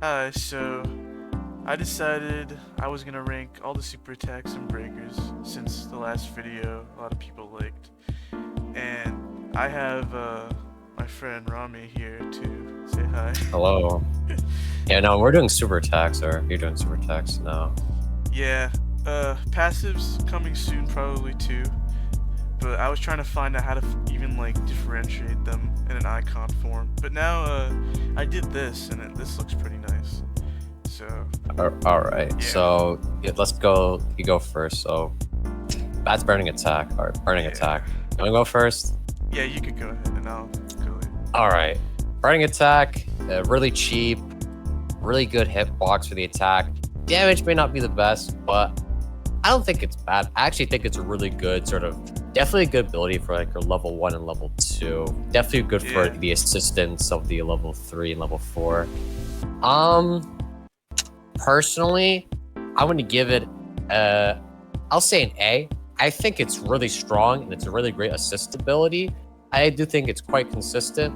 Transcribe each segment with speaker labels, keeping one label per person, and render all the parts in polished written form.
Speaker 1: So I decided I was gonna rank all the super attacks and breakers since the last video a lot of people liked. And I have my friend Rami here to say hi.
Speaker 2: Hello. Yeah, no, we're doing super attacks, or you're doing super attacks now.
Speaker 1: Yeah, passives coming soon probably too. But I was trying to find out how to even like differentiate them in an icon form. But now I did this and this looks pretty nice. So
Speaker 2: All right.
Speaker 1: Yeah.
Speaker 2: So yeah, let's go. You go first. So that's burning attack. Or burning
Speaker 1: Yeah.
Speaker 2: attack. You wanna go first?
Speaker 1: yeah, you could go ahead and I'll go later.
Speaker 2: All right. Burning attack. Really cheap. Really good hitbox for the attack. Damage may not be the best, but I don't think it's bad. I actually think it's a really good sort of, definitely a good ability for like your level 1 and level 2. Definitely good for
Speaker 1: Yeah.
Speaker 2: the assistance of the level 3 and level 4. Personally, I'm gonna give it I'll say an A. I think it's really strong and it's a really great assist ability. I do think it's quite consistent.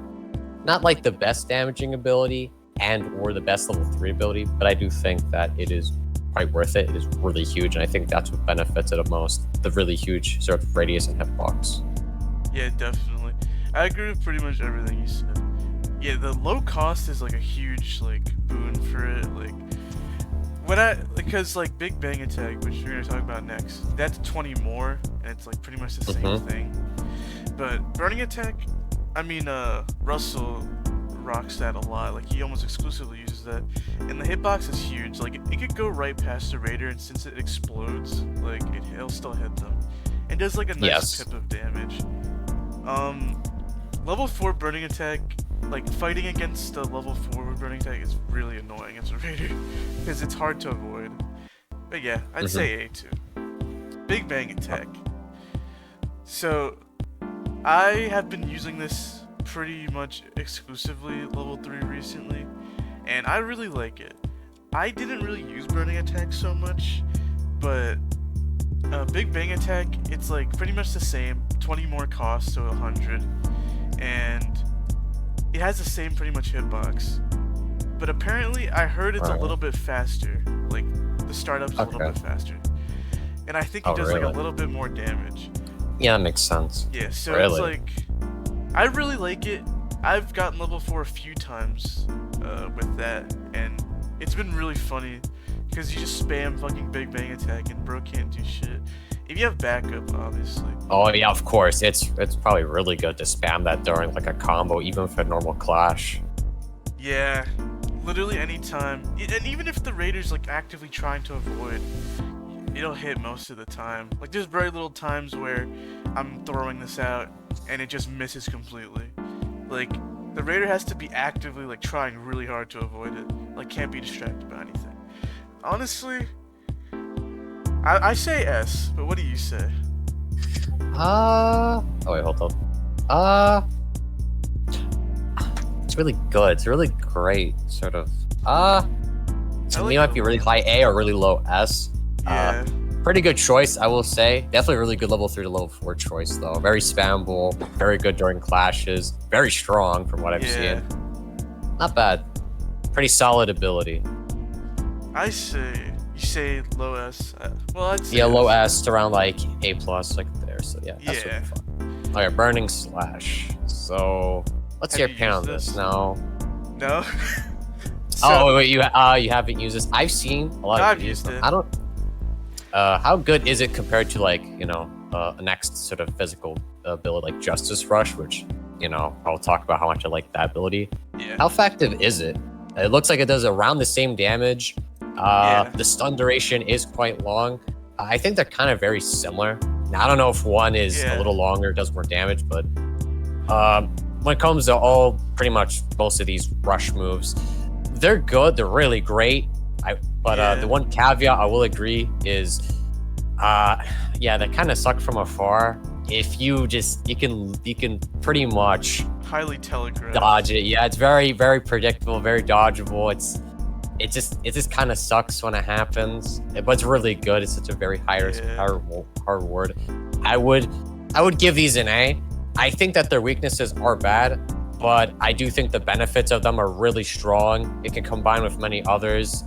Speaker 2: Not like the best damaging ability and or the best level 3 ability, but I do think that it is quite worth it. It is really huge, and I think that's what benefits it the most. The really huge sort of radius and hitbox.
Speaker 1: Yeah, definitely. I agree with pretty much everything you said. Yeah, the low cost is like a huge like boon for it. Like because like Big Bang Attack, which we're gonna talk about next, that's 20 more, and it's like pretty much the same thing. But Burning Attack, I mean, Russell rocks that a lot. Like he almost exclusively uses that, and the hitbox is huge. Like it could go right past the Raider, and since it explodes, like it'll still hit them, and does like a nice
Speaker 2: Yes.
Speaker 1: tip of damage. Level 4 Burning Attack, like fighting against the level 4 with Burning Attack is really annoying as a Raider because it's hard to avoid. But yeah, I'd say A too. Big Bang Attack. So I have been using this pretty much exclusively level 3 recently, and I really like it. I didn't really use Burning Attack so much, but Big Bang Attack, it's like pretty much the same, 20 more cost, so 100, and it has the same pretty much hitbox. But apparently, I heard it's a little bit faster, like the startup's a little bit faster, and I think it does like a little bit more damage.
Speaker 2: Yeah, that makes sense.
Speaker 1: Yeah, so it's like, I really like it. I've gotten level 4 a few times with that, and it's been really funny because you just spam fucking Big Bang Attack and bro can't do shit. If you have backup, obviously.
Speaker 2: Oh yeah, of course. It's probably really good to spam that during like a combo, even for normal clash.
Speaker 1: Yeah, literally anytime. And even if the Raider's like actively trying to avoid, it'll hit most of the time. Like there's very little times where I'm throwing this out and it just misses completely. Like the Raider has to be actively like trying really hard to avoid it. Like can't be distracted by anything. Honestly, I say S, but what do you say?
Speaker 2: Oh wait, hold on. It's really good. It's really great, sort of. To me, it might be really high A or really low S.
Speaker 1: Yeah.
Speaker 2: Pretty good choice, I will say. Definitely really good level 3 to level 4 choice, though. Very spammable, very good during clashes, very strong from what I've seen. Not bad. Pretty solid ability.
Speaker 1: I say, you say low S. Well, I'd say
Speaker 2: low S to around like A plus, like there. So yeah, that's
Speaker 1: Yeah.
Speaker 2: really fun. All right, Burning Slash. So let's hear
Speaker 1: Have
Speaker 2: your
Speaker 1: you
Speaker 2: opinion on
Speaker 1: used
Speaker 2: this
Speaker 1: this?
Speaker 2: now.
Speaker 1: No.
Speaker 2: Oh wait, you haven't used this? I've seen a lot
Speaker 1: No,
Speaker 2: of
Speaker 1: I've
Speaker 2: videos.
Speaker 1: used it.
Speaker 2: I don't. How good is it compared to like a next sort of physical ability like Justice Rush, which I'll talk about how much I like that ability.
Speaker 1: Yeah.
Speaker 2: How effective is it? It looks like it does around the same damage. The stun duration is quite long. I think they're kind of very similar. Now I don't know if one is a little longer, does more damage, but when it comes to pretty much most of these rush moves, they're good. They're really great. The one caveat I will agree is, they kind of suck from afar. If you can pretty much
Speaker 1: highly telegraphed.
Speaker 2: dodge it. Yeah, it's very, very predictable, very dodgeable. It just kind of sucks when it happens, but it's really good. It's such a very high reward. I would give these an A. I think that their weaknesses are bad, but I do think the benefits of them are really strong. It can combine with many others.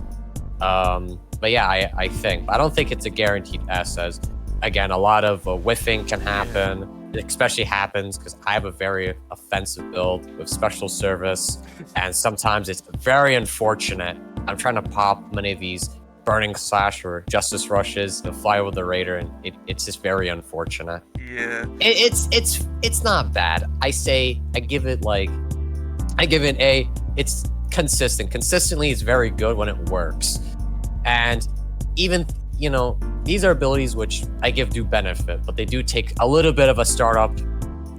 Speaker 2: But yeah, I think. I don't think it's a guaranteed S, as, again, a lot of whiffing can happen. It especially happens because I have a very offensive build with special service, and sometimes it's very unfortunate. I'm trying to pop many of these Burning Slash or Justice Rushes to fly with the Raider, and it's just very unfortunate.
Speaker 1: Yeah.
Speaker 2: It's not bad. I give it an A. It's consistent. Consistently, it's very good when it works. And even, these are abilities which I give do benefit, but they do take a little bit of a startup.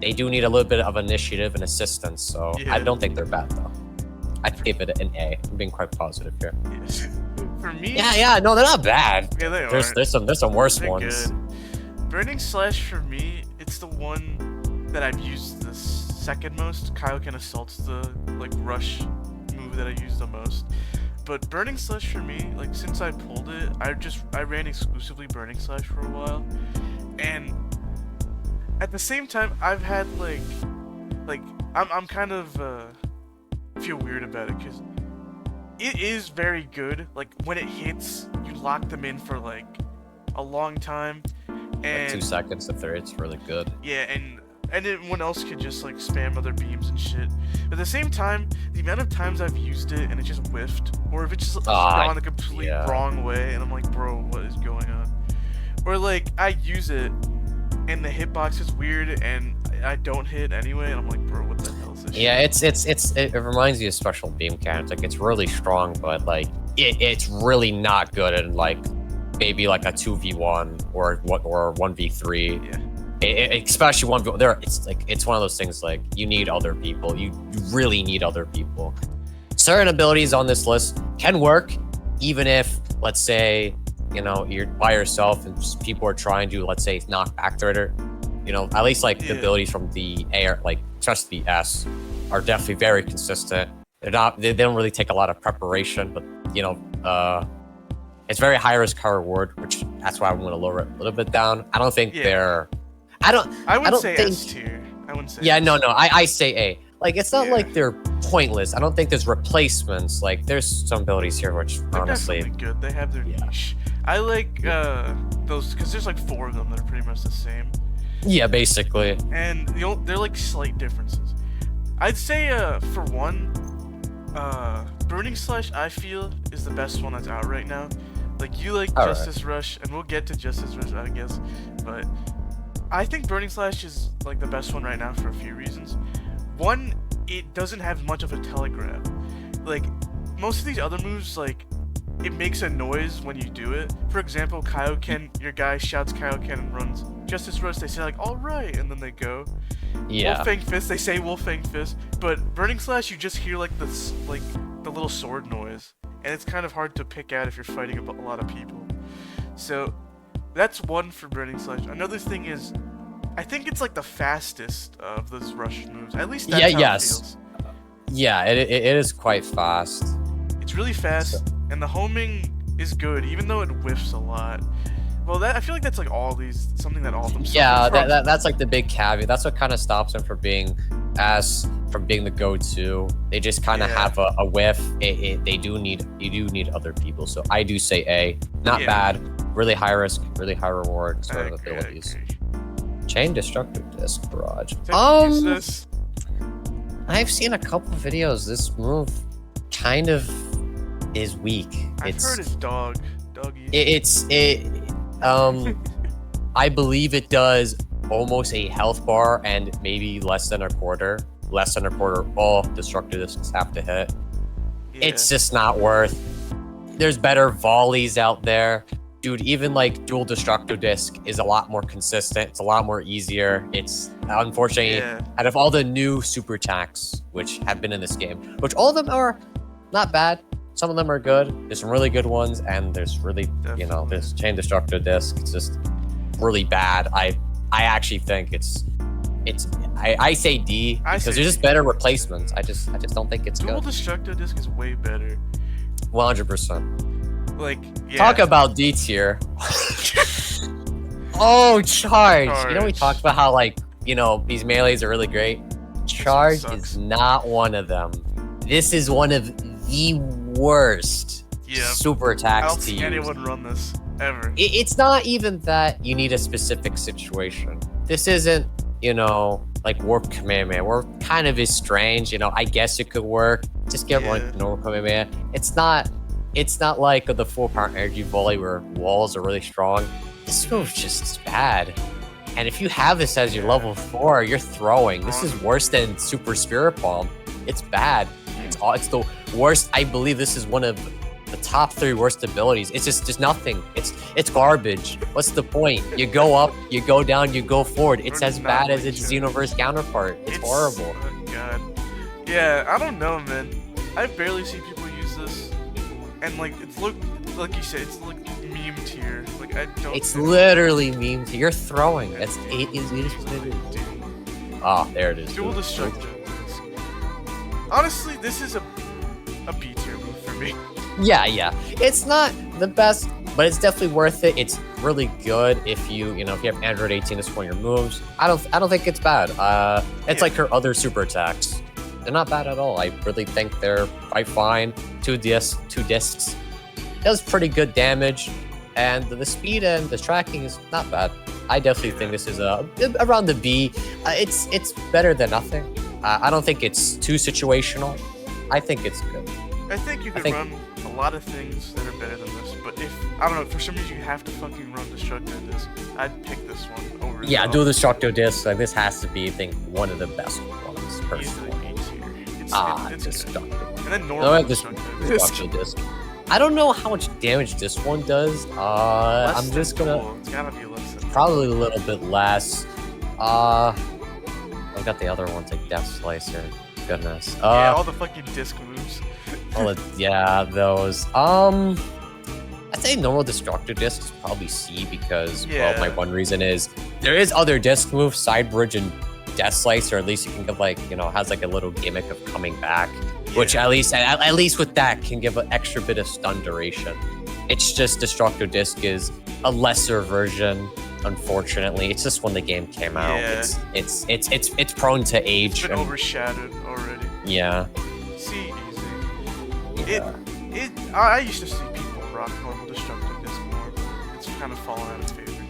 Speaker 2: They do need a little bit of initiative and assistance, so I don't think they're bad, though. I'd give it an A. I'm being quite positive here.
Speaker 1: Yes. For me...
Speaker 2: Yeah, no, they're not bad.
Speaker 1: Yeah, they
Speaker 2: there's some worse
Speaker 1: they're
Speaker 2: ones.
Speaker 1: Good. Burning Slash, for me, it's the one that I've used the second most. Kaioken Assault's the, rush move that I use the most. But Burning Slash for me, since I pulled it, I ran exclusively Burning Slash for a while. And at the same time, I've had, I'm kind of, feel weird about it, because it is very good. When it hits, you lock them in for, a long time. And
Speaker 2: 2 seconds to 3, it's really good.
Speaker 1: Yeah, and anyone else could just spam other beams and shit. But at the same time, the amount of times I've used it and it just whiffed, or if it's just gone the complete wrong way, and I'm like, bro, what is going on? Or I use it and the hitbox is weird and I don't hit anyway, and I'm like, bro, what the hell is this?
Speaker 2: Yeah, it reminds me of special beam mechanics. It's really strong, but it's really not good in maybe a 2v1 or 1v3.
Speaker 1: Yeah.
Speaker 2: Especially 1v1, it's one of those things you need other people. You really need other people. Certain abilities on this list can work, even if, let's say, you're by yourself and people are trying to, let's say, knock back the Raider. At least the abilities from the air, especially the S, are definitely very consistent. They don't really take a lot of preparation, but it's very high risk, high reward, which that's why I'm going to lower it a little bit down. I don't think they're.
Speaker 1: I wouldn't say S tier. I wouldn't say.
Speaker 2: Yeah, no. I say A. It's not like they're pointless. I don't think there's replacements. There's some abilities here which
Speaker 1: they're
Speaker 2: honestly
Speaker 1: definitely good. They have their niche. I like those because there's 4 of them that are pretty much the same.
Speaker 2: Yeah, basically.
Speaker 1: And they're slight differences. I'd say for one, Burning Slash I feel is the best one that's out right now. You like Justice Rush, and we'll get to Justice Rush, I guess, but I think Burning Slash is the best one right now for a few reasons. One, it doesn't have much of a telegraph. Most of these other moves, it makes a noise when you do it. For example, Kaioken, your guy shouts Kaioken and runs. Justice Rush, they say alright, and then they go.
Speaker 2: Yeah.
Speaker 1: Wolfang Fist, they say Wolfang Fist. But Burning Slash, you just hear the little sword noise. And it's kind of hard to pick out if you're fighting a lot of people. So that's one for Burning Slash. Another thing is, I think it's the fastest of those rush moves. At least that's how it feels.
Speaker 2: Yeah, it is quite fast.
Speaker 1: It's really fast, and the homing is good, even though it whiffs a lot. Well, I feel that's something that all of them.
Speaker 2: Yeah, that's the big caveat. That's what kind of stops them from being the go-to. They just kind of have a whiff. You do need other people. So I do say A. Not bad. Really high risk, really high reward sort of abilities. Chain Destructive Disc Barrage. I've seen a couple videos. This move kind of is weak.
Speaker 1: I've heard it's doggy.
Speaker 2: I believe it does almost a health bar and maybe less than a quarter all destructive discs have to hit. Yeah. It's just not worth. There's better volleys out there. Dude, even dual destructive disc is a lot more consistent. It's a lot more easier. It's unfortunately out of all the new super attacks which have been in this game, which all of them are not bad. Some of them are good. There's some really good ones, and there's really there's chain destructive disc. It's just really bad. I actually think I say D because there's just better replacements. I just don't think it's
Speaker 1: dual
Speaker 2: good.
Speaker 1: Destructive disc is way better.
Speaker 2: 100%. Talk about D tier. Oh, charge. We talked about how these melees are really great. Charge
Speaker 1: sucks.
Speaker 2: is not one of them. This is one of the worst super
Speaker 1: I
Speaker 2: attacks
Speaker 1: don't
Speaker 2: to
Speaker 1: see
Speaker 2: use.
Speaker 1: anyone run this ever.
Speaker 2: It's not even that you need a specific situation. This isn't, like Warp Kamehameha. Warp kind of is strange, I guess it could work. Just get one normal Kamehameha. It's not like the full power energy volley where walls are really strong. This move's just bad. And if you have this as your level 4, you're throwing. This is worse than Super Spirit Bomb. It's bad. It's the worst. I believe this is one of the top 3 worst abilities. It's just nothing. It's garbage. What's the point? You go up, you go down, you go forward. It's as bad as its Xenoverse counterpart. It's horrible.
Speaker 1: Oh god. Yeah, I don't know, man. I barely see people use this, and like like you said, it's like meme tier. Like I don't.
Speaker 2: It's literally meme tier. You're throwing. It is what it is. Ah, there it is.
Speaker 1: Dual Destructive. Honestly, this is a B tier move for me.
Speaker 2: Yeah. It's not the best, but it's definitely worth it. It's really good if you have Android 18 as one of your moves. I don't think it's bad. It's like her other super attacks. They're not bad at all. I really think they're quite fine. 2 discs. Does pretty good damage, and the speed and the tracking is not bad. I definitely think this is around the B. It's better than nothing. I don't think it's too situational. I think it's good.
Speaker 1: I think you could run a lot of things that are better than this, but if I don't know, for some reason you have to fucking run Destructo Disc, I'd pick this one over.
Speaker 2: Yeah, Dual Destructo Disc. Like this has to be, I think, one of the best ones personally.
Speaker 1: It's
Speaker 2: Destructo.
Speaker 1: And then normal
Speaker 2: Destructo Disc. I don't know how much damage this one does. I'm just gonna.
Speaker 1: It's gotta be less than
Speaker 2: probably a little bit less. I've got the other ones like Death Slicer. Goodness.
Speaker 1: Yeah, all the fucking disc moves.
Speaker 2: Those. I'd say normal Destructo Disc is probably C because well, my one reason is there is other disc moves, Side Bridge and Death Slicer, or at least you can give has like a little gimmick of coming back. Which at least with that can give an extra bit of stun duration. It's just Destructo Disc is a lesser version. Unfortunately, it's just when the game came out. It's prone to age.
Speaker 1: It's been overshadowed already.
Speaker 2: Yeah.
Speaker 1: See, easy. I used to see people rock normal Destructo Disc more. It's kind of fallen out of favor.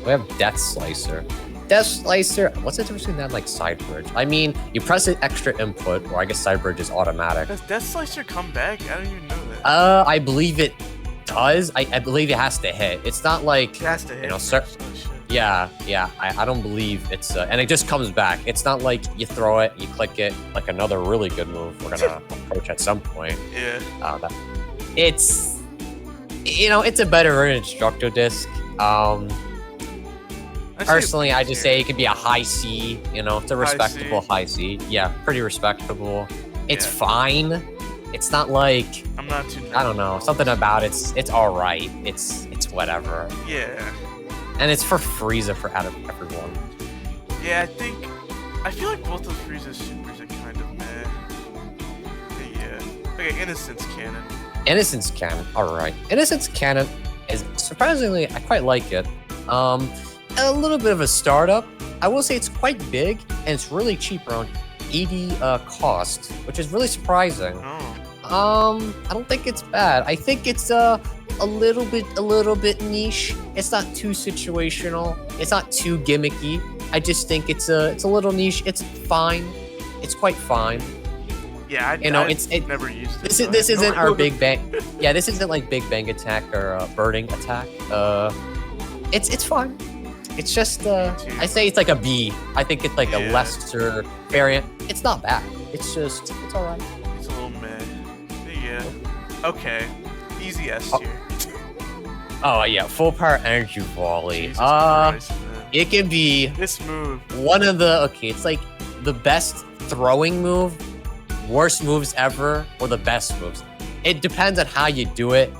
Speaker 2: We have Death Slicer. Death Slicer, what's the difference between that and like Side Bridge? I mean, you press an extra input, or I guess Side Bridge is automatic.
Speaker 1: Does Death Slicer come back? I don't even know that.
Speaker 2: I believe it does. I believe it has to hit. It's not like
Speaker 1: it has to hit.
Speaker 2: Yeah. I don't believe it's and it just comes back. It's not like you throw it, you click it, like another really good move we're gonna approach at some point.
Speaker 1: Yeah.
Speaker 2: It's it's a better version of Destructo Disc. Personally, I just say it could be a high C. It's a respectable high C. Yeah, pretty respectable. It's fine. It's not like
Speaker 1: I'm not too.
Speaker 2: I don't know. Something about it's all right. It's whatever.
Speaker 1: Yeah.
Speaker 2: And it's for Frieza out of everyone.
Speaker 1: Yeah, I feel like both of Frieza's supers are kind of meh. Yeah. Okay, Innocence Cannon.
Speaker 2: Innocence Cannon. All right. Innocence Cannon is surprisingly I quite like it. A little bit of a startup. I will say it's quite big and it's really cheap, around 80 cost, which is really surprising.
Speaker 1: Oh.
Speaker 2: I don't think it's bad. I think it's a little bit niche. It's not too situational. It's not too gimmicky. I just think it's a little niche. It's fine. It's quite fine.
Speaker 1: Yeah, I've never used it.
Speaker 2: This isn't our Big Bang. Yeah, this isn't like Big Bang Attack or Birding Attack. It's fine. It's just I say it's like a B. I think it's like a lesser variant. It's not bad. It's alright.
Speaker 1: It's a little meh. Yeah. Okay. Easy S tier.
Speaker 2: Oh yeah, full power energy volley.
Speaker 1: Jesus Christ,
Speaker 2: it can be
Speaker 1: this move.
Speaker 2: One of it's like the best throwing move, worst moves ever, or the best moves. It depends on how you do it.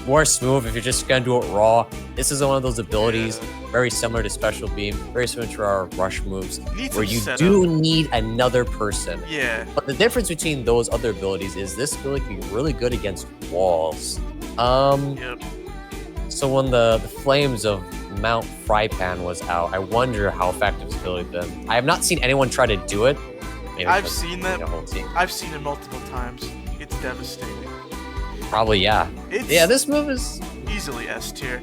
Speaker 2: Worst move if you're just gonna do it raw. This is one of those abilities very similar to Special Beam, very similar to our rush moves, where you do need another person.
Speaker 1: Yeah.
Speaker 2: But the difference between those other abilities is this ability can be really good against walls.
Speaker 1: Yep.
Speaker 2: So when the flames of Mount Frypan was out, I wonder how effective it's really been. I have not seen anyone try to do it. Maybe
Speaker 1: I've
Speaker 2: because,
Speaker 1: seen that.
Speaker 2: you know, whole team.
Speaker 1: I've seen it multiple times. It's devastating.
Speaker 2: Probably, yeah.
Speaker 1: It's
Speaker 2: Yeah, this move is
Speaker 1: easily S tier.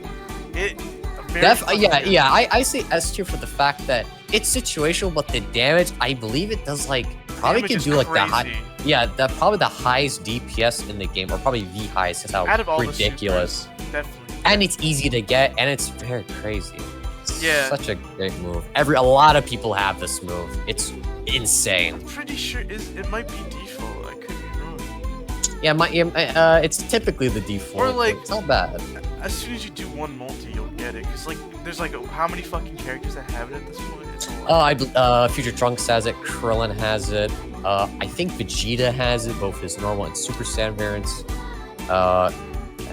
Speaker 1: Very
Speaker 2: yeah. I say S tier for the fact that it's situational, but the damage, I believe it does like probably
Speaker 1: Damage
Speaker 2: can
Speaker 1: is
Speaker 2: do like the
Speaker 1: crazy.
Speaker 2: high. Yeah, probably the highest DPS in the game, or probably the highest. Because
Speaker 1: Out of
Speaker 2: how
Speaker 1: all
Speaker 2: ridiculous.
Speaker 1: the supers, definitely.
Speaker 2: And it's easy to get, and it's very crazy. It's
Speaker 1: Yeah.
Speaker 2: such a great move. A lot of people have this move. It's insane.
Speaker 1: I'm pretty sure it might be default. I could be wrong.
Speaker 2: Yeah, it's typically the default.
Speaker 1: Or, like-
Speaker 2: but it's not bad.
Speaker 1: As soon as you do one multi, you'll get it. Cause like, there's like how many fucking characters that have it at this point? It's a lot.
Speaker 2: Future Trunks has it. Krillin has it. I think Vegeta has it, both his normal and Super Saiyan variants. I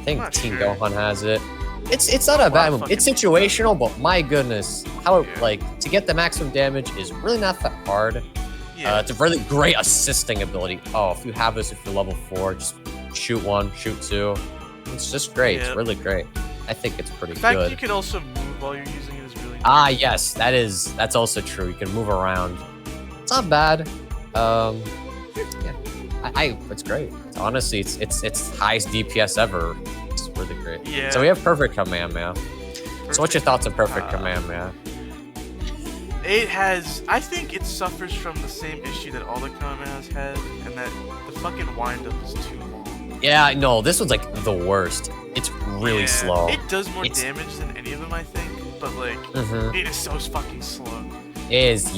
Speaker 2: think
Speaker 1: not
Speaker 2: Team
Speaker 1: sure.
Speaker 2: Gohan has it. It's not a bad move. It's
Speaker 1: fucking
Speaker 2: situational, but my goodness, how
Speaker 1: Yeah.
Speaker 2: like to get the maximum damage is really not that hard.
Speaker 1: Yeah.
Speaker 2: It's a really great assisting ability. Oh, if you have this, if you're level 4, just shoot 1, shoot 2. It's just great.
Speaker 1: Yeah.
Speaker 2: It's really great. I think it's pretty
Speaker 1: the fact
Speaker 2: good.
Speaker 1: you can also move while you're using it is really
Speaker 2: Ah,
Speaker 1: nice.
Speaker 2: yes, that's also true. You can move around. It's not bad. Yeah, it's great. Honestly, it's highest DPS ever. It's really great.
Speaker 1: Yeah.
Speaker 2: So we have Perfect Kamehameha. So what's your thoughts on Perfect Kamehameha?
Speaker 1: It has. I think it suffers from the same issue that all the Kamehamehas have, and that the fucking windup is too long.
Speaker 2: Yeah, no, this one's like the worst. It's really
Speaker 1: Yeah,
Speaker 2: slow.
Speaker 1: It does more
Speaker 2: It's-
Speaker 1: damage than any of them, I think, but like,
Speaker 2: Mhm.
Speaker 1: it is so fucking slow.
Speaker 2: It's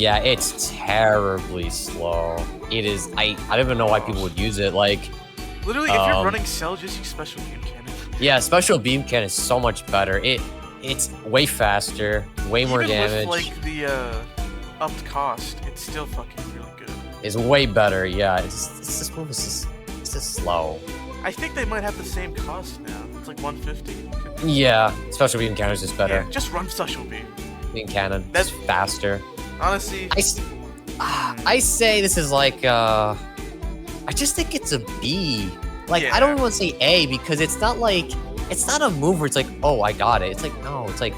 Speaker 2: terribly slow. It is. I don't even know why people would use it. Like,
Speaker 1: Literally, if you're
Speaker 2: Um,
Speaker 1: running Cell, just use Special Beam Cannon.
Speaker 2: yeah, Special Beam Cannon is so much better. It's way faster, way more
Speaker 1: Even
Speaker 2: damage.
Speaker 1: with like the upped cost, it's still fucking really good.
Speaker 2: It's way better. Yeah, it's this move is just slow.
Speaker 1: I think they might have the same cost now. It's like 150.
Speaker 2: Yeah, Special Beam Cannon is just better.
Speaker 1: Yeah, just run Special Beam.
Speaker 2: Beam Cannon,
Speaker 1: That's-
Speaker 2: that's faster.
Speaker 1: Honestly,
Speaker 2: I say this is like I just think it's a B. Like I
Speaker 1: Yeah.
Speaker 2: don't want to say A because it's not like it's not a move where it's like, oh, I got it. It's like no, it's like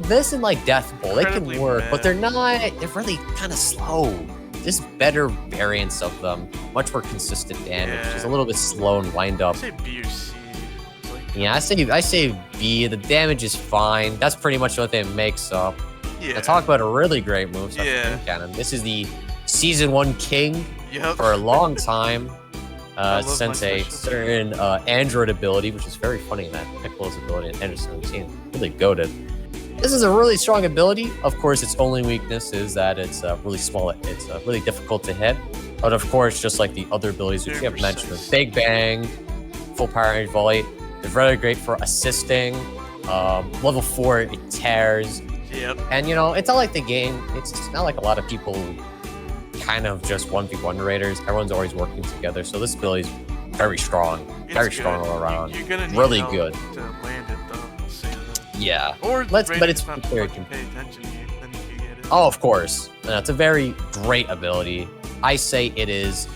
Speaker 2: this and like Death Bowl. They
Speaker 1: Incredibly
Speaker 2: can work, but
Speaker 1: meh.
Speaker 2: they're not. They're really kind of slow. There's better variants of them, much more consistent damage.
Speaker 1: Yeah.
Speaker 2: It's a little bit slow and wind up.
Speaker 1: I'd say B or C. It's like,
Speaker 2: Yeah, I say B. The damage is fine. That's pretty much what it makes up.
Speaker 1: yeah.
Speaker 2: Let's talk about a really great move.
Speaker 1: Yeah.
Speaker 2: Cannon. This is the Season 1 King
Speaker 1: Yep.
Speaker 2: for a long time.
Speaker 1: love my
Speaker 2: Since a
Speaker 1: special.
Speaker 2: certain Android ability, which is very funny in that Piccolo's ability in Android 17, really goated. This is a really strong ability. Of course, its only weakness is that it's really small. It's really difficult to hit. But of course, just like the other abilities which we
Speaker 1: Very
Speaker 2: have mentioned,
Speaker 1: precise.
Speaker 2: Big Bang, Full Power Energy Volley, they're very great for assisting. Level 4, it tears.
Speaker 1: Yep.
Speaker 2: And you know, it's not like the game. It's not like a lot of people kind of just 1v1 raiders. Everyone's always working together. So this ability is very strong.
Speaker 1: It's
Speaker 2: Very
Speaker 1: good.
Speaker 2: strong all around.
Speaker 1: You're gonna need
Speaker 2: Really
Speaker 1: help
Speaker 2: good.
Speaker 1: to land it though. I'll say that.
Speaker 2: Yeah.
Speaker 1: Or
Speaker 2: But
Speaker 1: raiders
Speaker 2: it's
Speaker 1: not
Speaker 2: very
Speaker 1: fucking pay attention to you, then you can get it.
Speaker 2: Oh, of course. It's a very great ability. I say it is.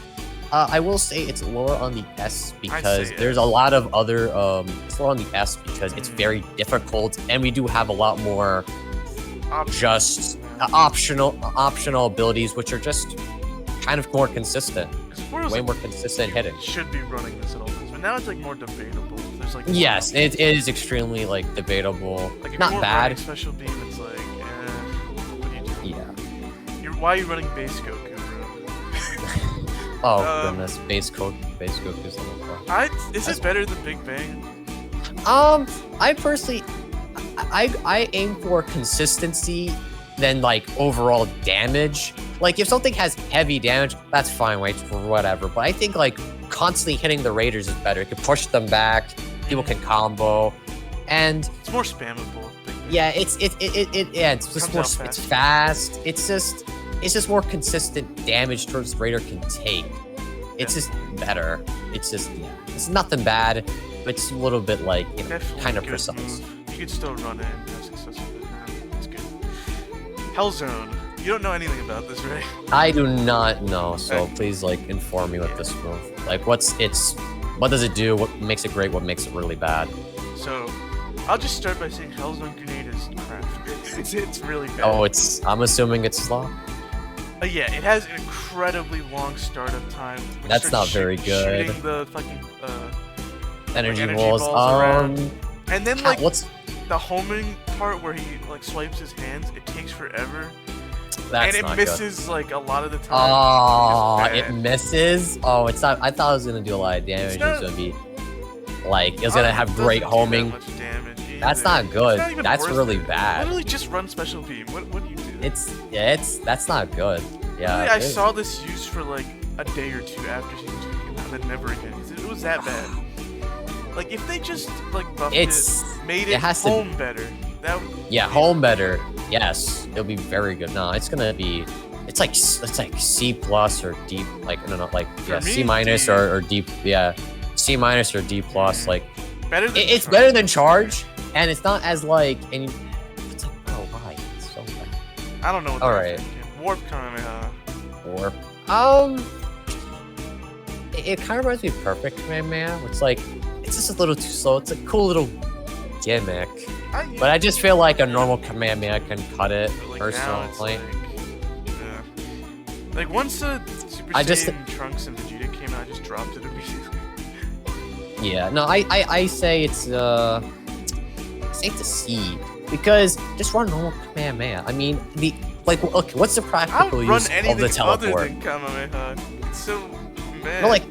Speaker 2: I will say it's lower on the S because
Speaker 1: say
Speaker 2: there's
Speaker 1: S.
Speaker 2: a lot of other. It's lower on the S because it's very difficult, and we do have a lot more
Speaker 1: Options
Speaker 2: just
Speaker 1: now.
Speaker 2: optional abilities, which are just kind of more consistent,
Speaker 1: 'Cause before it was
Speaker 2: way
Speaker 1: like,
Speaker 2: more consistent hitting.
Speaker 1: should be running this at all times, but now it's like more debatable. There's like
Speaker 2: Yes, it is extremely like debatable.
Speaker 1: like if
Speaker 2: Not
Speaker 1: you weren't
Speaker 2: bad.
Speaker 1: running Special Beam, it's like, what do you do?
Speaker 2: Yeah.
Speaker 1: Why are you running base Goku, bro?
Speaker 2: Oh
Speaker 1: Um,
Speaker 2: goodness, base Goku is level 4.
Speaker 1: Is it better than Big Bang?
Speaker 2: I personally, I aim for consistency than like overall damage. Like if something has heavy damage, that's fine, wait for whatever. But I think like constantly hitting the raiders is better. It can push them back. People can combo, and
Speaker 1: It's more spammable. Big Bang.
Speaker 2: yeah, it's just
Speaker 1: Comes
Speaker 2: more.
Speaker 1: out
Speaker 2: It's fast. It's just more consistent damage towards the raider can take. It's just better. It's just it's nothing bad, but it's a little bit like
Speaker 1: Definitely
Speaker 2: kind of
Speaker 1: good
Speaker 2: precise.
Speaker 1: move. You could still run it and have success with it now. It's good. Hellzone. You don't know anything about this, right?
Speaker 2: I do not know, so
Speaker 1: Okay.
Speaker 2: please like inform me with this move. Like what does it do? What makes it great? What makes it really bad?
Speaker 1: So, I'll just start by saying Hellzone Grenade is crap. It's really bad.
Speaker 2: Oh, I'm assuming it's slow.
Speaker 1: Yeah, it has an incredibly long startup time.
Speaker 2: That's not very good.
Speaker 1: Shooting the fucking
Speaker 2: energy
Speaker 1: balls
Speaker 2: balls.
Speaker 1: and then like
Speaker 2: what's
Speaker 1: the homing part where he like swipes his hands, it takes forever.
Speaker 2: That's
Speaker 1: and it
Speaker 2: not
Speaker 1: misses
Speaker 2: good.
Speaker 1: like a lot of the time.
Speaker 2: Oh, it misses. Oh, it's not. I thought it was gonna do a lot of damage. It was gonna be like it was gonna have great homing. That's not good. That's really bad.
Speaker 1: Literally just run special beam. What do you do?
Speaker 2: That's not good. Yeah.
Speaker 1: Literally, I saw this used for like a day or two after season 2 came out, and then never again. It was that bad. Like if they just like buffed made it home better. That would
Speaker 2: home better. Yes, it'll be very good. No, it's gonna be. It's like C plus or D. Like no, like C minus or D. Yeah, C minus or D plus. Like
Speaker 1: better. Than
Speaker 2: it's better than Charge, and it's not as like. And it's like, oh, why? It's so bad.
Speaker 1: I don't know what.
Speaker 2: All right.
Speaker 1: Warp Kamehameha.
Speaker 2: Warp. It kind of reminds me of Perfect Kamehameha. It's like it's just a little too slow. It's a cool little gimmick. But I just feel like a normal Kamehameha can cut it,
Speaker 1: like
Speaker 2: personally.
Speaker 1: Like once the Super Saiyan Trunks and Vegeta came out, I just dropped it immediately.
Speaker 2: Yeah, no, I say it's safe to see because just run normal Kamehameha. I mean, okay, what's the practical use of the teleport?
Speaker 1: Other than Kamehameha. It's so bad.
Speaker 2: No, like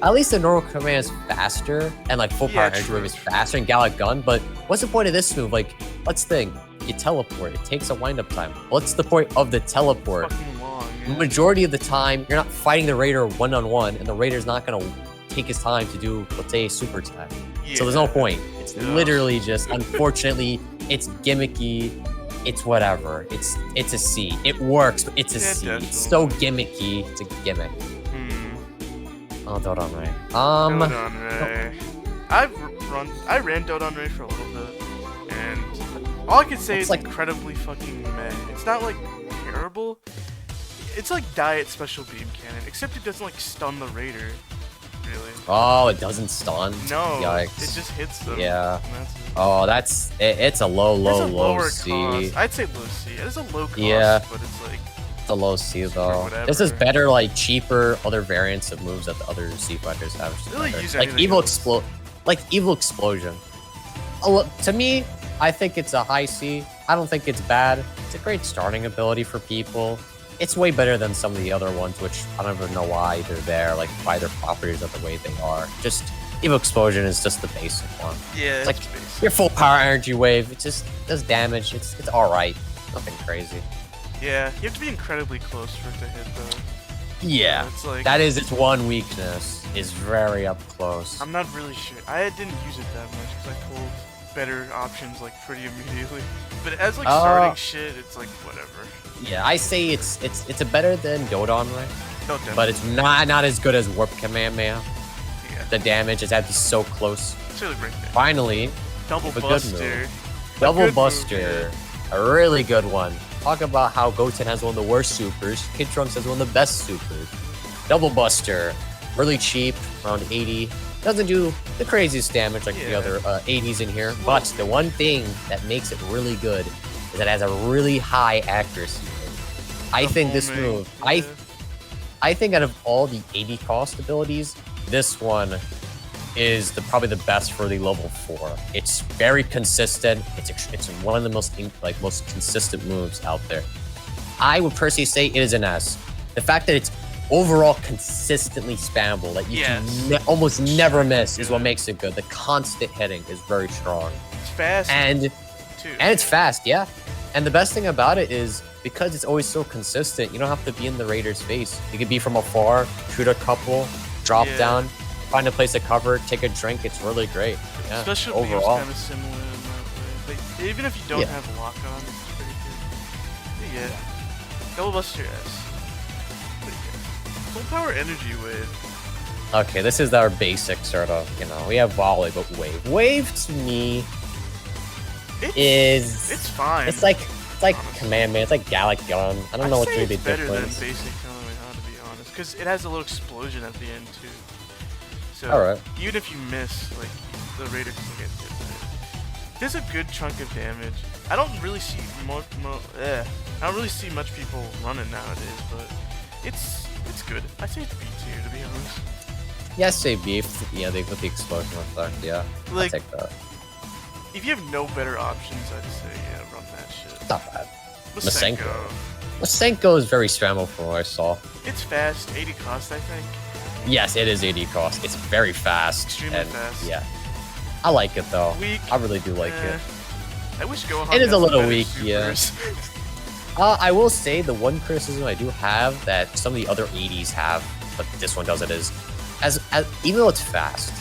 Speaker 2: at least the normal Kamehameha is faster and like full power energy wave is faster and Gallic Gun. But what's the point of this move? Like, let's think. You teleport. It takes a wind-up time. What's the point of the teleport?
Speaker 1: Fucking long,
Speaker 2: The majority of the time, you're not fighting the Raider one-on-one, and the Raider's not gonna take his time to do, let's say, a super attack. So there's no point. It's literally just, unfortunately, it's gimmicky. It's whatever. It's a C. It works, but it's a C.
Speaker 1: Definitely.
Speaker 2: It's so gimmicky. It's a gimmick. Oh, Dodon Ray.
Speaker 1: Dodon Ray. I ran Dodon Ray for a little bit, and all I can say is like incredibly fucking meh. It's not like terrible. It's like Diet Special Beam Cannon, except it doesn't like stun the Raider. Really.
Speaker 2: Oh, it doesn't stun.
Speaker 1: No.
Speaker 2: Yikes.
Speaker 1: It just hits them.
Speaker 2: Yeah. It's a low C.
Speaker 1: Cost. I'd say low C. It's a low cost, but it's like.
Speaker 2: A low C though. This is better, like cheaper other variants of moves that the other C fighters have.
Speaker 1: Really
Speaker 2: like Evil Explosion. To me, I think it's a high C. I don't think it's bad. It's a great starting ability for people. It's way better than some of the other ones, which I don't even know why they're there, like why their properties are the way they are. Just Evil Explosion is just the basic one.
Speaker 1: Yeah,
Speaker 2: it's like your full power energy wave. It just does damage. It's all right. Nothing crazy.
Speaker 1: Yeah, you have to be incredibly close for it to hit, though.
Speaker 2: Yeah,
Speaker 1: it's like,
Speaker 2: that is its one weakness, is very up close.
Speaker 1: I'm not really sure. I didn't use it that much, because I pulled better options, like, pretty immediately. But as, like, starting shit, it's, like, whatever.
Speaker 2: Yeah, I say it's a better than Dodon Ray, but it's not as good as Warp Kamehameha. Yeah. The damage is actually so close.
Speaker 1: It's really great.
Speaker 2: Finally,
Speaker 1: Double Buster.
Speaker 2: Double Buster, a really good one. Talk about how Goten has one of the worst supers. Kid Trunks has one of the best supers. Double Buster, really cheap, around 80. Doesn't do the craziest damage like the other 80s in here. But the one thing that makes it really good is that it has a really high accuracy. I think this move, I think out of all the 80 cost abilities, this one is probably the best for the level 4. It's very consistent. It's one of the most consistent moves out there. I would personally say it is an S. The fact that it's overall consistently spammable, that you can almost never miss, is what makes it good. The constant hitting is very strong.
Speaker 1: It's fast.
Speaker 2: And it's fast, yeah. And the best thing about it is because it's always so consistent, you don't have to be in the Raider's face. You can be from afar, shoot a couple, drop down, find a place to cover, take a drink. It's really great. Yeah,
Speaker 1: Special
Speaker 2: overall.
Speaker 1: Beam's kind of similar in that way. Like, even if you don't have lock on, it's pretty good. Yeah. Double Buster S. Full power energy wave.
Speaker 2: Okay, this is our basic sort of, we have volley, but wave. Wave to me
Speaker 1: it's fine.
Speaker 2: It's like Kamehameha. It's like Gallic Gun. I don't know what's really the difference.
Speaker 1: It's better than basic Kamehameha, to be honest, because it has a little explosion at the end too. So even if you miss, like the Raider doesn't get hit by it. there's a good chunk of damage. I don't really see I don't really see much people running nowadays, but it's good. I say it's B tier to be honest.
Speaker 2: Yeah, say B. Yeah, they put the explosion effect. Yeah,
Speaker 1: Like,
Speaker 2: I'll take that.
Speaker 1: if you have no better options, I'd say yeah, run that shit.
Speaker 2: Not bad.
Speaker 1: Masenko.
Speaker 2: Masenko is very spammable from what I saw.
Speaker 1: It's fast, 80 cost, I think.
Speaker 2: Yes, it is 80 cost. It's very fast.
Speaker 1: Extremely
Speaker 2: and,
Speaker 1: fast.
Speaker 2: Yeah. I like it though.
Speaker 1: Weak.
Speaker 2: I really do like it.
Speaker 1: I wish Gohan.
Speaker 2: It is
Speaker 1: had
Speaker 2: a little
Speaker 1: better
Speaker 2: weak,
Speaker 1: supers.
Speaker 2: I will say the one criticism I do have that some of the other 80s have, but this one doesn't, is as even though it's fast,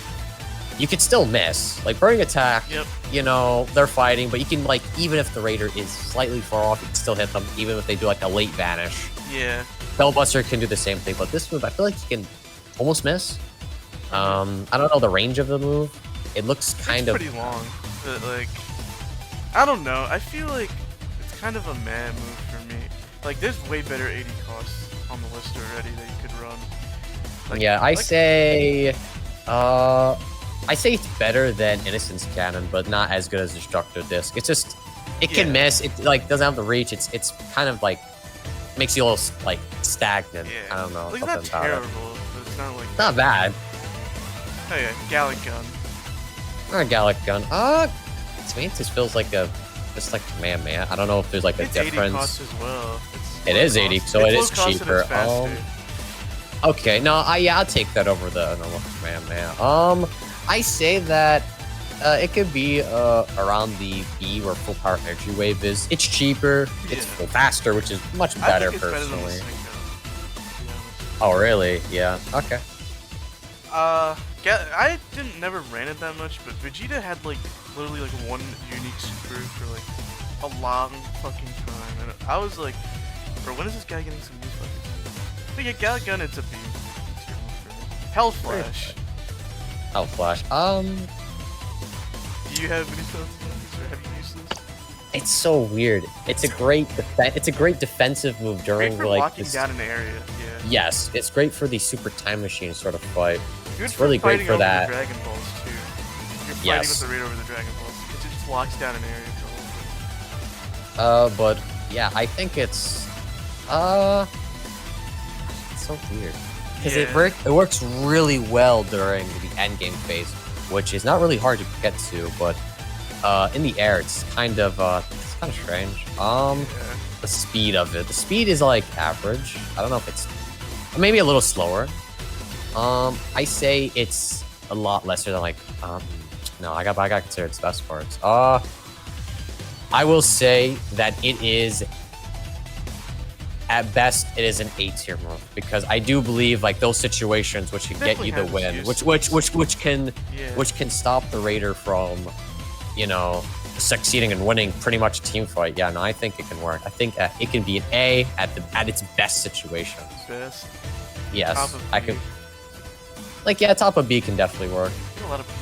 Speaker 2: you could still miss. Like burning attack,
Speaker 1: Yep.
Speaker 2: you know, they're fighting, but you can like even if the raider is slightly far off, you can still hit them, even if they do like a late vanish.
Speaker 1: Yeah.
Speaker 2: Bellbuster can do the same thing, but this move I feel like you can almost miss. I don't know the range of the move. It looks kind
Speaker 1: it's
Speaker 2: of
Speaker 1: pretty long, but like, I don't know. I feel like it's kind of a meh move for me. Like, there's way better 80 costs on the list already that you could run. Like,
Speaker 2: yeah, I say it's better than Innocence Cannon, but not as good as Destructo Disc. It's just it can miss. It like doesn't have the reach. It's kind of like makes you a little like stagnant.
Speaker 1: Yeah.
Speaker 2: I don't know.
Speaker 1: Like, it's not
Speaker 2: something about it.
Speaker 1: terrible, but it's not like.
Speaker 2: Not bad.
Speaker 1: Oh yeah, Gallic Gun.
Speaker 2: Or a Gallic Gun. Mantis feels like just like Kamehameha. I don't know if there's like a
Speaker 1: It's
Speaker 2: difference.
Speaker 1: 80 costs as well.
Speaker 2: It is 80, so it is cheaper.
Speaker 1: Faster.
Speaker 2: Okay, no, I'll take that over the normal Kamehameha. I say that it could be around the B where full power energy wave is. It's cheaper, it's faster, which is much better
Speaker 1: I think it's
Speaker 2: personally.
Speaker 1: better than Masenko, to be honest.
Speaker 2: Oh really? Yeah. Okay.
Speaker 1: I never ran it that much, but Vegeta had like literally like one unique super for like a long fucking time, and I was like, bro, when is this guy getting some new fucking? But yeah, Gallic Gun, it's a B. Tier one for me. Hell Flash.
Speaker 2: Oh Flash.
Speaker 1: Do you have any thoughts on this, or have you used this?
Speaker 2: It's so weird. It's a great defensive move during
Speaker 1: Great for
Speaker 2: like
Speaker 1: locking
Speaker 2: this.
Speaker 1: down an area. Yeah.
Speaker 2: Yes, it's great for the Super Time Machine sort of fight.
Speaker 1: Good
Speaker 2: It's
Speaker 1: for
Speaker 2: really great
Speaker 1: fighting
Speaker 2: for
Speaker 1: over
Speaker 2: that.
Speaker 1: The Dragon Balls too. You're fighting
Speaker 2: Yes.
Speaker 1: with the raid over the Dragon Balls because it just locks down an area for a little bit.
Speaker 2: But yeah, I think it's so weird because it works really well during the end game phase, which is not really hard to get to, but in the air it's kind of strange. The speed of it, the speed is like average. I don't know if it's maybe a little slower. I say it's a lot lesser than like no, I got to consider its best parts. I will say that it is, at best, it is an A tier move because I do believe like those situations which can get you the win, which can stop the raider from, you know, succeeding and winning pretty much a team fight. Yeah, no, I think it can work. I think it can be an A at its best situations.
Speaker 1: Best.
Speaker 2: Yes,
Speaker 1: Top of
Speaker 2: I
Speaker 1: B.
Speaker 2: can. Like yeah, top of B can definitely work.
Speaker 1: A lot of B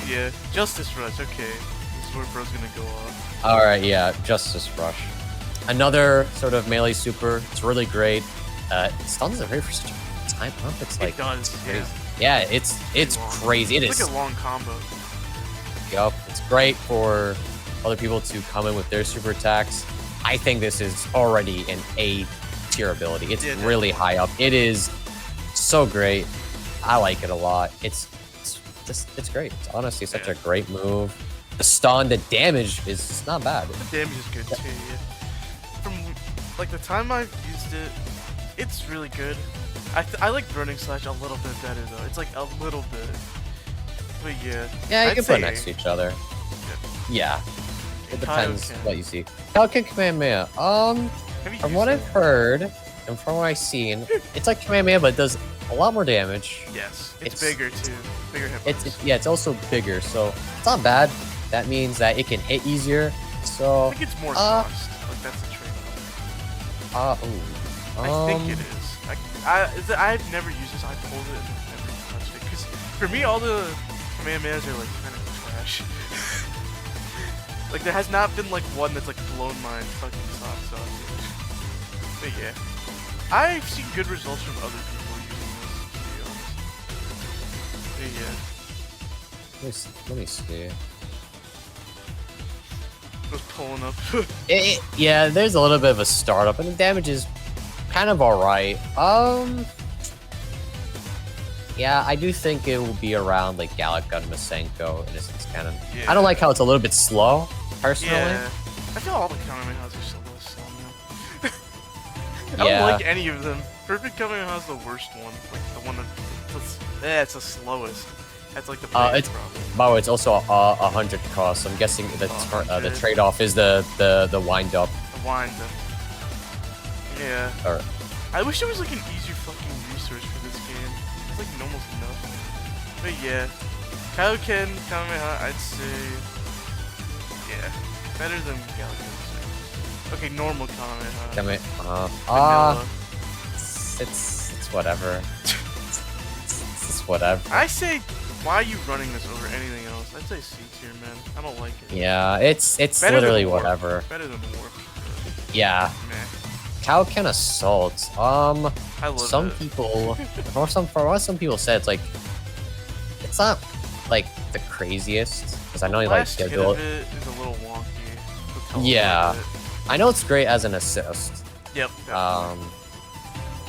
Speaker 1: tiers. Yeah, Justice Rush. Okay, this is where bro's gonna go off.
Speaker 2: All right, yeah, Justice Rush. Another sort of melee super. It's really great. Stuns the raider for such a time. I don't know if it's like
Speaker 1: It does.
Speaker 2: it's crazy. Yeah, it's
Speaker 1: long.
Speaker 2: crazy. It
Speaker 1: It's
Speaker 2: is.
Speaker 1: like a long combo.
Speaker 2: Yup, it's great for other people to come in with their super attacks. I think this is already an A tier ability. It's really high up. It is so great. I like it a lot. It's great. It's honestly such a great move. The stun, the damage is not bad.
Speaker 1: The damage is good too. Yeah. From like the time I've used it, it's really good. I like Burning Slash a little bit better though. It's like a little bit. But yeah.
Speaker 2: Yeah, you
Speaker 1: I'd
Speaker 2: can
Speaker 1: say
Speaker 2: put next to each other. Yeah. It depends
Speaker 1: Kaioken.
Speaker 2: what you see. Kaioken Kamehameha.
Speaker 1: Have you
Speaker 2: From
Speaker 1: used
Speaker 2: what
Speaker 1: it?
Speaker 2: I've heard and from what I've seen, it's like Kamehameha, but it does a lot more damage.
Speaker 1: Yes, it's
Speaker 2: It's-
Speaker 1: bigger too. Bigger hit points.
Speaker 2: It's also bigger, so it's not bad. That means that it can hit easier. So
Speaker 1: I think it's more cost. Like that's the trade-off. I think it is. I've never used this. I pulled it and never touched it because for me all the Kamehamehas are like kind of trash. Like there has not been like one that's like blown my fucking socks off. But yeah, I've seen good results from other people using this. To be honest. But yeah.
Speaker 2: Let me see.
Speaker 1: Was pulling up.
Speaker 2: Yeah, there's a little bit of a startup, and the damage is kind of alright. Yeah, I do think it will be around like Gallic Gun, Masenko, Innocence Cannon.
Speaker 1: Yeah.
Speaker 2: I don't like how it's a little bit slow, personally.
Speaker 1: Yeah. I feel all the Kamehamehas are a little slow now. I
Speaker 2: Yeah.
Speaker 1: don't like any of them. Perfect Kamehameha is the worst one. Like the one it's the slowest. That's like the biggest problem.
Speaker 2: By the way, it's also a 100 cost. I'm guessing the trade-off is the wind up.
Speaker 1: The wind up. Yeah.
Speaker 2: Or,
Speaker 1: I wish there was like an easier fucking resource for this game. It's like almost nothing. But yeah. Kaioken, Kamehameha, I'd say yeah. Better than Gallican. Okay, normal Kamehameha. Vanilla.
Speaker 2: It's whatever. It's whatever.
Speaker 1: I say, why are you running this over anything else? I'd say C tier, man. I don't like it.
Speaker 2: Yeah, it's
Speaker 1: Better
Speaker 2: literally
Speaker 1: than Warp.
Speaker 2: whatever.
Speaker 1: Better than Warp.
Speaker 2: Yeah.
Speaker 1: Meh.
Speaker 2: Kaioken Assault.
Speaker 1: I love
Speaker 2: Some
Speaker 1: it.
Speaker 2: people, for what some people say, it's like, it's not like the craziest because I know you like
Speaker 1: Last hit
Speaker 2: schedule.
Speaker 1: of it is a little wonky. The teleport
Speaker 2: Yeah.
Speaker 1: bit.
Speaker 2: I know it's great as an assist.
Speaker 1: Yep. Definitely.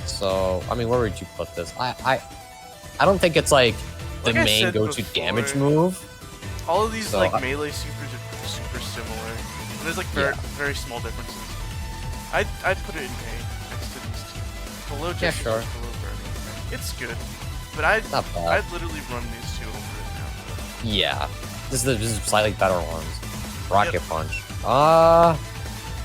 Speaker 2: So I mean, where would you put this? I don't think it's like the
Speaker 1: Like I
Speaker 2: main
Speaker 1: said
Speaker 2: go-to
Speaker 1: before,
Speaker 2: damage move.
Speaker 1: All of these
Speaker 2: So,
Speaker 1: like melee supers are super similar. And there's like very small differences. I'd put it in A next to these two. Below
Speaker 2: Yeah,
Speaker 1: just
Speaker 2: sure.
Speaker 1: below Burning. It's good. But I'd
Speaker 2: Not bad.
Speaker 1: literally run these two over it now.
Speaker 2: Yeah, this is slightly better ones. Rocket Punch.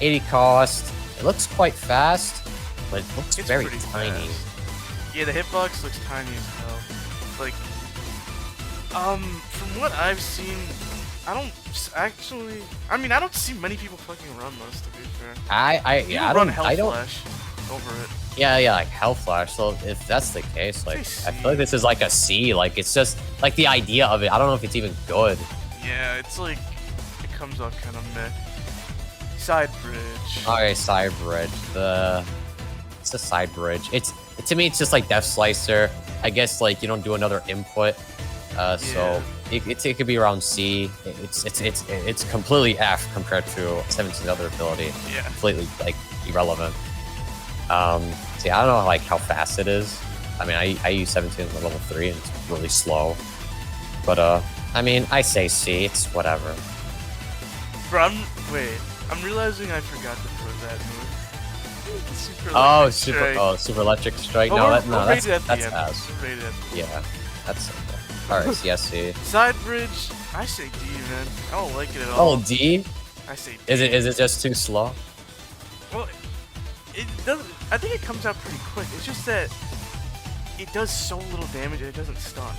Speaker 2: 80 cost. It looks quite fast, but it looks
Speaker 1: It's
Speaker 2: very
Speaker 1: pretty
Speaker 2: tiny.
Speaker 1: fast. Yeah, the hitbox looks tiny as hell. Like, from what I've seen, I don't actually. I mean, I don't see many people fucking run those. To be fair,
Speaker 2: I
Speaker 1: run
Speaker 2: don't
Speaker 1: Hell
Speaker 2: I don't
Speaker 1: Flash over it.
Speaker 2: yeah like Hell Flash. So if that's the case, like
Speaker 1: Say
Speaker 2: I feel like this is like a C. Like it's just like the idea of it. I don't know if it's even good.
Speaker 1: Yeah, it's like it comes off kind of meh. Side bridge.
Speaker 2: Okay, side bridge. It's a side bridge. To me, it's just like Death Slicer. I guess like you don't do another input. So it could be around C. It's completely F compared to 17's other ability.
Speaker 1: Yeah.
Speaker 2: Completely like irrelevant. See, I don't know like how fast it is. I mean, I use 17 at level 3 and it's really slow. But I mean, I say C. It's whatever.
Speaker 1: Bro, I'm realizing I forgot to put that move. Super
Speaker 2: Super Electric Strike.
Speaker 1: Well,
Speaker 2: No,
Speaker 1: we're rated at the
Speaker 2: that's
Speaker 1: end.
Speaker 2: S.
Speaker 1: We're rated at the end.
Speaker 2: Yeah, that's simple. All right, CSC.
Speaker 1: Side bridge, I say D, man. I don't like it at all.
Speaker 2: Oh, D.
Speaker 1: I say D.
Speaker 2: Is it just too slow?
Speaker 1: Well, it doesn't. I think it comes out pretty quick. It's just that it does so little damage and it doesn't stun.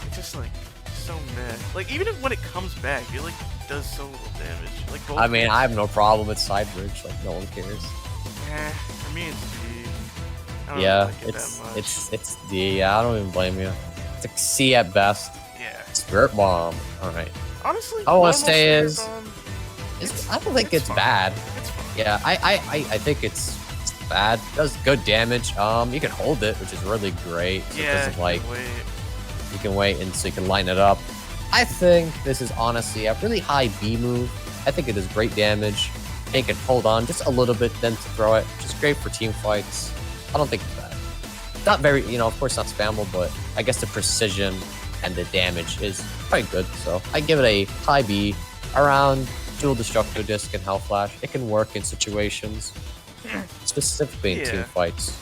Speaker 1: It's just like so meh. Like even when it comes back, it like does so little damage. Like Gold
Speaker 2: I mean, I have no problem with side bridge. Like no one cares.
Speaker 1: for me it's D. I don't
Speaker 2: Yeah,
Speaker 1: like it that much.
Speaker 2: it's D. Yeah, I don't even blame you. It's a C at best.
Speaker 1: Yeah.
Speaker 2: Spirit Bomb. All right.
Speaker 1: Honestly,
Speaker 2: All I wanna
Speaker 1: normal
Speaker 2: say
Speaker 1: Spirit
Speaker 2: is,
Speaker 1: Bomb,
Speaker 2: I don't think it's
Speaker 1: fine.
Speaker 2: bad.
Speaker 1: It's fine.
Speaker 2: Yeah, I think it's bad. It does good damage. You can hold it, which is really great. So it
Speaker 1: Yeah.
Speaker 2: doesn't like
Speaker 1: Wait.
Speaker 2: you can wait and so you can line it up. I think this is honestly a really high B move. I think it does great damage. It can hold on just a little bit, then to throw it, which is great for team fights. I don't think it's bad. Not very, of course not spammable, but I guess the precision and the damage is quite good. So I give it a high B around Dual Destructo Disc and Hell Flash. It can work in situations, specifically in team
Speaker 1: Yeah.
Speaker 2: fights.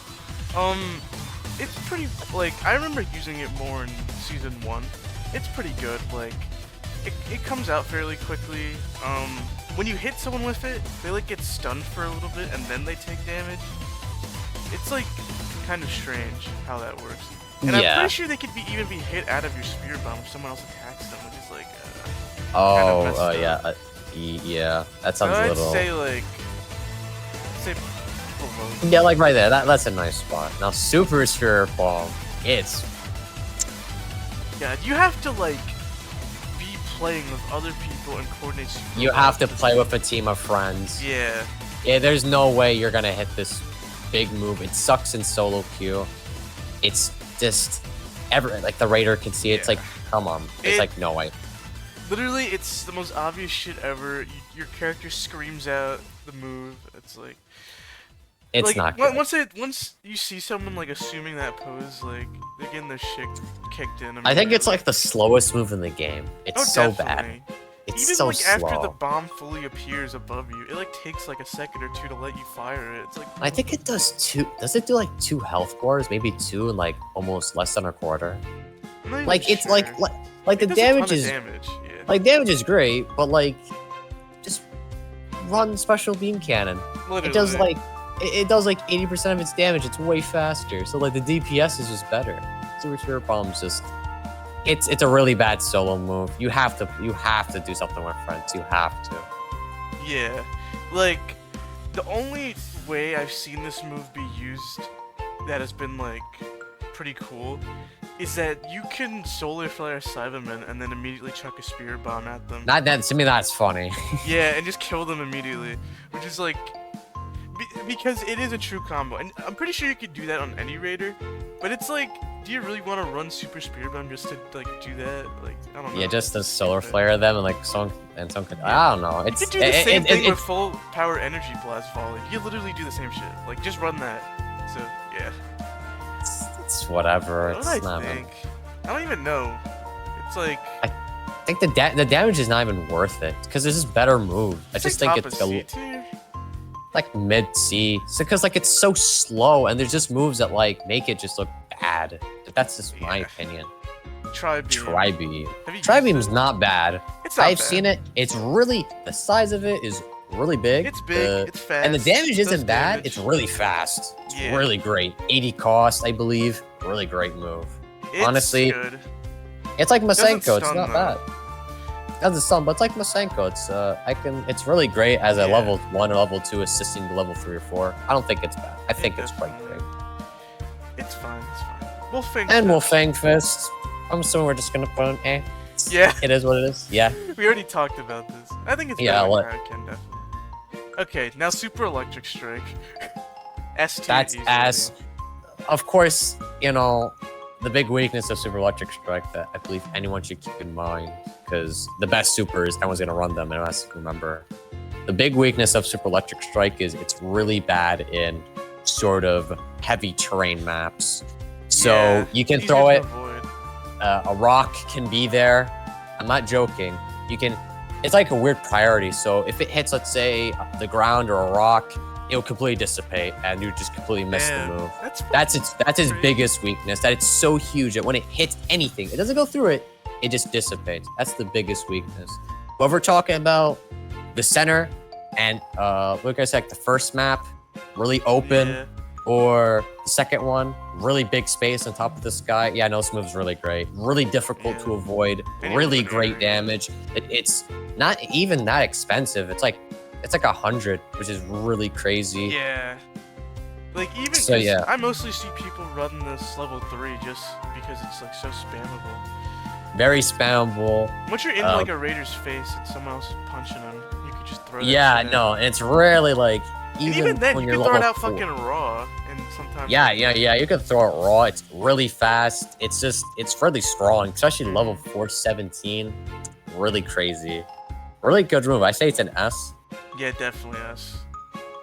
Speaker 1: It's pretty, like, I remember using it more in Season 1. It's pretty good, like, it comes out fairly quickly. When you hit someone with it, they, like, get stunned for a little bit, and then they take damage. It's, like, kind of strange how that works. And I'm
Speaker 2: Yeah.
Speaker 1: pretty sure they could even be hit out of your Spirit Bomb if someone else attacks them, which is, like,
Speaker 2: Oh,
Speaker 1: messed up.
Speaker 2: yeah. Yeah, that sounds a
Speaker 1: I'd
Speaker 2: little...
Speaker 1: say, like, below.
Speaker 2: Yeah, like right there. That's a nice spot. Now, Super Spirit Bomb. It's...
Speaker 1: Yeah, you have to, like, be playing with other people and coordinate super
Speaker 2: You
Speaker 1: well
Speaker 2: have to play with a team of friends.
Speaker 1: Yeah.
Speaker 2: Yeah, there's no way you're gonna hit this big move. It sucks in solo queue. It's just... like the Raider can see it. It's
Speaker 1: Yeah.
Speaker 2: like, come on. It's like, no way.
Speaker 1: Literally, it's the most obvious shit ever. Your character screams out the move. It's like
Speaker 2: It's
Speaker 1: like,
Speaker 2: not good.
Speaker 1: once you see someone like assuming that pose, like they're getting their shit kicked in.
Speaker 2: I think it's like the slowest move in the game. It's so bad.
Speaker 1: definitely.
Speaker 2: It's
Speaker 1: Even
Speaker 2: so
Speaker 1: like
Speaker 2: slow.
Speaker 1: after the bomb fully appears above you, it like takes like a second or two to let you fire it. It's like
Speaker 2: I think it does two. Does it do like 2 health bars? Maybe 2 in like almost less than a quarter.
Speaker 1: I'm not even
Speaker 2: Like it's
Speaker 1: sure.
Speaker 2: like the
Speaker 1: It does a ton
Speaker 2: damage
Speaker 1: of
Speaker 2: is
Speaker 1: damage. Yeah.
Speaker 2: like damage is great, but like just run special beam cannon.
Speaker 1: Literally.
Speaker 2: It does like it does like 80% of its damage. It's way faster. So like the DPS is just better. Super Spirit Bomb's just it's a really bad solo move. You have to do something with friends. You have to.
Speaker 1: Yeah, like the only way I've seen this move be used that has been like pretty cool is that you can solar flare Cybermen and then immediately chuck a spirit bomb at them.
Speaker 2: Not that to me that's funny.
Speaker 1: Yeah, and just kill them immediately, which is like because it is a true combo, and I'm pretty sure you could do that on any raider. But it's like, do you really want to run super spirit bomb just to like do that? Like, I don't know.
Speaker 2: Yeah, just to solar flare them and like some could I don't know.
Speaker 1: You
Speaker 2: It's
Speaker 1: could do the same thing
Speaker 2: it,
Speaker 1: with full power energy blast volley. You could literally do the same shit. Like, just run that. So yeah.
Speaker 2: it's whatever.
Speaker 1: What do
Speaker 2: It's
Speaker 1: I
Speaker 2: not.
Speaker 1: think? I don't even know. It's like
Speaker 2: I think the damage is not even worth it because this is better move. I just think it's like mid C. Because like it's so slow and there's just moves that like make it just look bad. That's just my opinion.
Speaker 1: Tri-beam.
Speaker 2: Tri-beam.
Speaker 1: Have you
Speaker 2: Tri-beam's
Speaker 1: used it?
Speaker 2: not bad.
Speaker 1: It's not
Speaker 2: I've
Speaker 1: bad.
Speaker 2: seen it. It's really the size of it is really big.
Speaker 1: It's big. It's fast.
Speaker 2: And the damage
Speaker 1: it does
Speaker 2: isn't bad.
Speaker 1: damage.
Speaker 2: It's really fast. It's
Speaker 1: Yeah.
Speaker 2: really great. 80 cost, I believe. Really great move.
Speaker 1: It's
Speaker 2: honestly,
Speaker 1: good.
Speaker 2: It's like
Speaker 1: Doesn't
Speaker 2: Masenko. It's
Speaker 1: stun,
Speaker 2: not
Speaker 1: though.
Speaker 2: bad. Doesn't stun, but it's like Masenko. It's really great as a
Speaker 1: Yeah.
Speaker 2: level 1 or level 2 assisting to level 3 or 4. I don't think it's bad. I think it's quite
Speaker 1: definitely.
Speaker 2: great.
Speaker 1: It's fine. It's fine. We'll think.
Speaker 2: And we'll Fang Fist. I'm assuming we're just gonna put an eh.
Speaker 1: Yeah.
Speaker 2: It is what it is. Yeah.
Speaker 1: We already talked about this. I think it's
Speaker 2: Yeah,
Speaker 1: better
Speaker 2: what-
Speaker 1: than Hurricane, definitely. Okay, now Super Electric Strike. S tier
Speaker 2: That's
Speaker 1: easily.
Speaker 2: as, of course, you know, the big weakness of Super Electric Strike that I believe anyone should keep in mind, because the best supers, everyone's gonna run them, and I must remember. The big weakness of Super Electric Strike is it's really bad in sort of heavy terrain maps. So
Speaker 1: Yeah,
Speaker 2: you can
Speaker 1: easier
Speaker 2: throw
Speaker 1: to
Speaker 2: it,
Speaker 1: avoid.
Speaker 2: a rock can be there. I'm not joking. You can, it's like a weird priority. So if it hits, let's say, the ground or a rock, it will completely dissipate, and you just completely miss
Speaker 1: Man,
Speaker 2: the move.
Speaker 1: That's
Speaker 2: That's its
Speaker 1: crazy.
Speaker 2: biggest weakness. That it's so huge that when it hits anything, it doesn't go through it. It just dissipates. That's the biggest weakness. But if we're talking about the center and like I said, the first map, really open,
Speaker 1: Yeah.
Speaker 2: or the second one, really big space on top of the sky. Yeah, no, this move's really great. Really difficult
Speaker 1: Yeah.
Speaker 2: to avoid.
Speaker 1: Any
Speaker 2: Really
Speaker 1: open
Speaker 2: great
Speaker 1: area.
Speaker 2: damage. It's not even that expensive. It's like 100, which is really crazy.
Speaker 1: Yeah. Like even
Speaker 2: So,
Speaker 1: 'cause
Speaker 2: yeah.
Speaker 1: I mostly see people run this level 3 just because it's like so spammable.
Speaker 2: Very spammable.
Speaker 1: Once you're in
Speaker 2: Um,
Speaker 1: like a raider's face and someone else is punching them, you could just throw that
Speaker 2: Yeah,
Speaker 1: shit in.
Speaker 2: no, and it's rarely like
Speaker 1: And
Speaker 2: even,
Speaker 1: even then,
Speaker 2: when
Speaker 1: you
Speaker 2: you're
Speaker 1: can throw it
Speaker 2: level
Speaker 1: out
Speaker 2: 4.
Speaker 1: fucking raw, and sometimes.
Speaker 2: Yeah, you can throw it raw. It's really fast. It's really strong, especially level 417. Really crazy. Really good move. I say it's an S.
Speaker 1: Yeah, definitely S.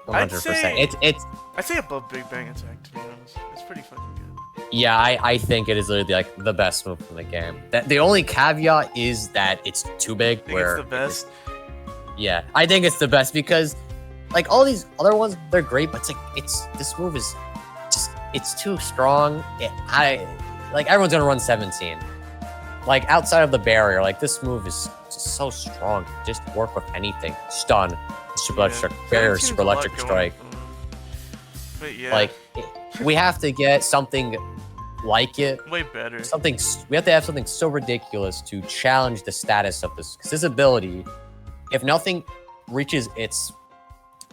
Speaker 2: 100%.
Speaker 1: say-
Speaker 2: It's
Speaker 1: I'd say above Big Bang Attack, to be honest. It's pretty fucking good.
Speaker 2: yeah, I think it is literally like the best move in the game. The only caveat is that it's too big.
Speaker 1: I think
Speaker 2: where
Speaker 1: it's the best.
Speaker 2: Yeah, I think it's the best because like all these other ones, they're great, but this move is just it's too strong. Everyone's gonna run 17. Like outside of the barrier, like this move is just so strong. Just work with anything. Stun, super electric barrier,
Speaker 1: 17 is
Speaker 2: super
Speaker 1: a lot
Speaker 2: electric
Speaker 1: going
Speaker 2: strike.
Speaker 1: for them. But yeah,
Speaker 2: Like we have to get something like it.
Speaker 1: way better.
Speaker 2: We have to have something so ridiculous to challenge the status of this, because this ability, if nothing reaches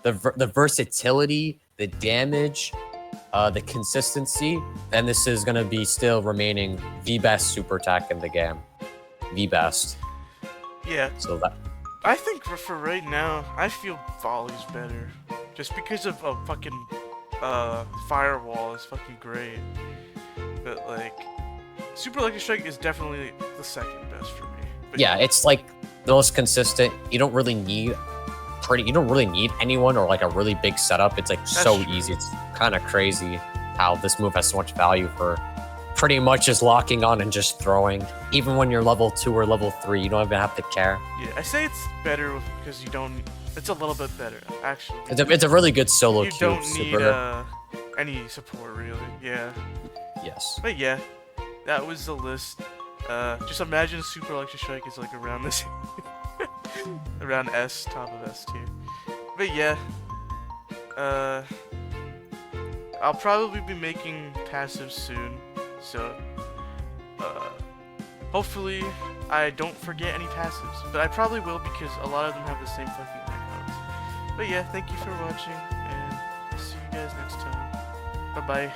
Speaker 2: the versatility, the damage, the consistency, then this is gonna be still remaining the best super attack in the game, the best.
Speaker 1: Yeah,
Speaker 2: So that
Speaker 1: I think for right now, I feel Volley's better. Just because of a fucking Firewall is fucking great. But like, Super Electric Strike is definitely the second best for me. But
Speaker 2: yeah, it's like the most consistent. You don't really need anyone or like a really big setup. It's like so easy. It's kind of crazy how this move has so much value for pretty much just locking on and just throwing. Even when you're level 2 or level 3, you don't even have to care.
Speaker 1: Yeah, I say it's better because you don't. It's a little bit better, actually.
Speaker 2: It's a really good solo
Speaker 1: you
Speaker 2: cube.
Speaker 1: don't need any support, really. Yeah.
Speaker 2: Yes.
Speaker 1: But yeah, that was the list. Just imagine Super Electric Strike is like around this, around S, top of S tier. But yeah, I'll probably be making passives soon, so hopefully I don't forget any passives. But I probably will because a lot of them have the same fucking icons. But yeah, thank you for watching, and I'll see you guys next time. Bye bye.